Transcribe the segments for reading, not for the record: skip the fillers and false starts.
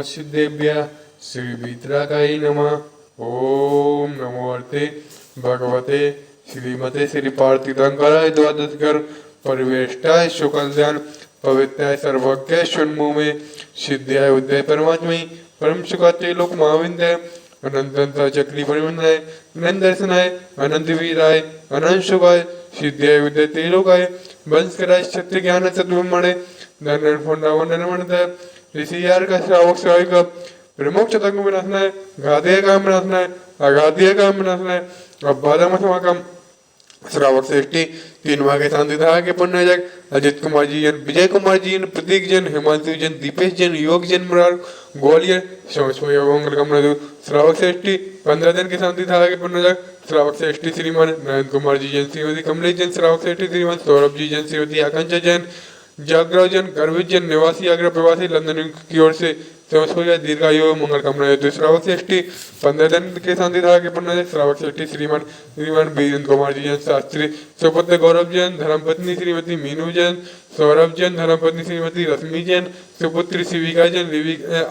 सिद्धेभ्यः श्री वीतरागाय नमः। ओम नमो अर्थे भगवते श्रीमते श्री पार्थितांकराय द्वादशकर परिवेष्टाय सुकल्याण पवित्राय सर्वज्ञ षण्मुमे सिद्ध्याय उदय परमात्मे परम सुखाते लोक महाविंद्याय अनंत चक्री परिमंदाय अनंत दर्शनाय अनंत वीराय अनंत शुभाय सिद्ध्याय उदय तेलोकाय वंश कराय सत्य ज्ञान सद्ब्रह्मणे धन फोंडा वंदन मनता ऋषि यार का श्रावक श्राविक प्रमुख चतंग विनाशना है घातीय काम विनाशना है अघातीय काम विनाशना है अब्बादम समाकम श्रावक श्रेष्ठी तीन भागे शांति धारा के पुण्य जग अजित कुमार जी जन विजय कुमार जी जन प्रतीक जन हिमांशु जन दीपेश जन योग जन मुरार ग्वालियर मंगल कमल श्रावक श्रेष्ठी 15 दिन की शांति धारा के पुण्य जग श्रावक श्रेष्ठी श्रीमान नरेंद्र कुमार जी जन श्रीमती कमलेश जन श्रावक श्रेष्ठी श्रीमान सौरभ जी जन श्रीमती आकांक्षा जैन जागृत जन गर्वित जन निवासी आगरा प्रवासी लंदन की ओर से दीर्घायु मंगल कामना श्रावक श्रेष्ठी 15 दिन के शांति धारा के पुण्य श्रावक श्रेष्ठी श्रीमान श्रीमान वीरेंद्र कुमार जी जैन शास्त्री सुपुत्र गौरव जैन धर्मपत्नी श्रीमती मीनू जैन सौरभ जैन धर्मपत्नी श्रीमती रश्मि जैन सुपुत्री शिविका जैन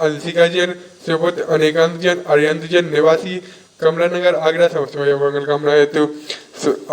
अंशिका जैन सुपुत्र अनेकांत जैन अरियंत जैन निवासी कमला नगर आगरा समस्त मंगल कामना हेतु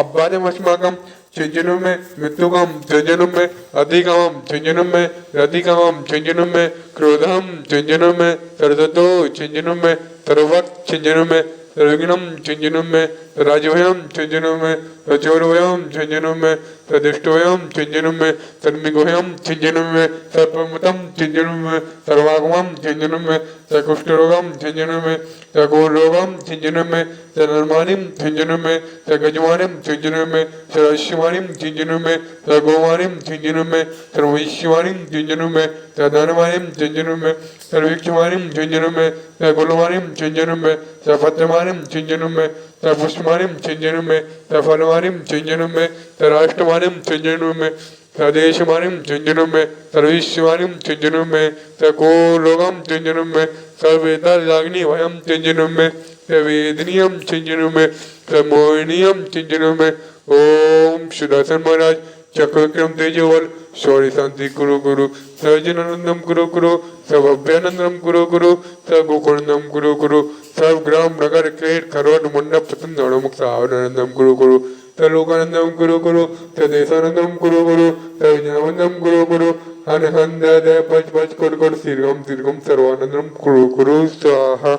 अब्बादमस्माकम चंजनों में मृत्युकम चंजनों में अधिकम चंजनों में रतिकम चंजनों में क्रोधम चंजनों में सरदतो चंजनों में सर्वक चंजनों में सर्वज्ञम चंजनों में राजवयम चंजनों में रचोरवयम चंजनों में सदिष्टोयम चंजनों में सर्मिगोयम चंजनों में सर्पमतम चंजनों में सर्वागमम चंजनों में सकुष्ठरोगम चंजनों में सगोरोगम चंजनों में सनर्मानिम चंजनों में सगजमानिम चंजनों में सरस्यमानिम चंजनों में सगोमानिम चंजनों में सर्वैश्यमानिम चंजनों में सदानमानिम चंजनों में सर्वीक्षमानिम चंजनों में सगुलमानिम चंजनों में सपत्रमानिम चंजनों में सपुष्पमानिम चंजनों में सफलमानिम चंजनों में सराष्ट्रमानिम चंजनों में स्वदेशमानिम चंजनों में सर्विश्वमानिम चंजनों में सकोलोगम चंजनों में सर्वेदा लाग्नि वयम चंजनों में सवेदनीयम चंजनों में समोहनीयम चंजनों में ओम सुदर्शन महाराज चक्रविक्रम तेजोवल शौर्य शांति कुरु कुरु सर्जनानंदम कुरु कुरु सब अभ्यानंदम कुरु कुरु सब गोकुलनंदम कुरु कुरु सब ग्राम नगर क्रीड खरवट मंडप पतन मुक्त आनंदम कुरु कुरु तलोकानंदम कुरु कुरु तदेशानंदम कुरु कुरु तविजनानंदम कुरु कुरु अनहंदय पच पच कोट सिरगम सिरगम सर्वानंदम कुरु कुरु स्वाहा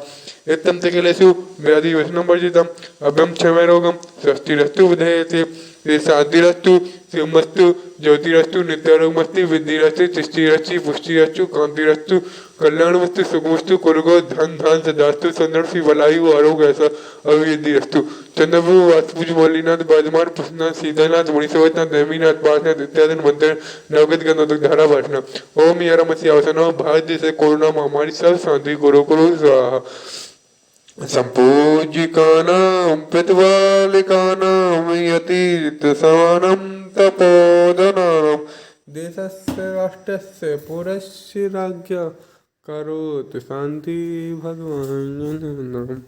इत्थं ते केलेषु व्याधि व्यसनं वर्जितम् अभ्यं क्षमरोगं स्वस्तिरस्तु विधेयते शांतिरस्तु शिवमस्तु ज्योतिरस्तु नित्यारोगमस्तु विद्धिरस्तु तिष्ठिरस्तु पुष्टिरस्तु कांतिरस्तु कल्याणमस्तु सुखमस्तु कुरुगो धन धान सदास्तु संदर्शी वलायु आरोग्य ऐसा अविद्धिरस्तु चंद्रभु वास्तुज मौलिनाथ बाजमान पुष्णनाथ सीतानाथ मुनिसवतनाथ देवीनाथ पार्थनाथ इत्यादि मंत्र नवगत गंधोदक धारा भाषण ओम यारमसी अवसनो भारत देश कोरोना महामारी सब शांति गुरु गुरु स्वाहा संपूजिकानां पितृवालिकानां यतीर्थसमानं तपोधनानां देशस्य राष्ट्रस्य पुरस्य राज्ञा करोतु शान्ति भगवान्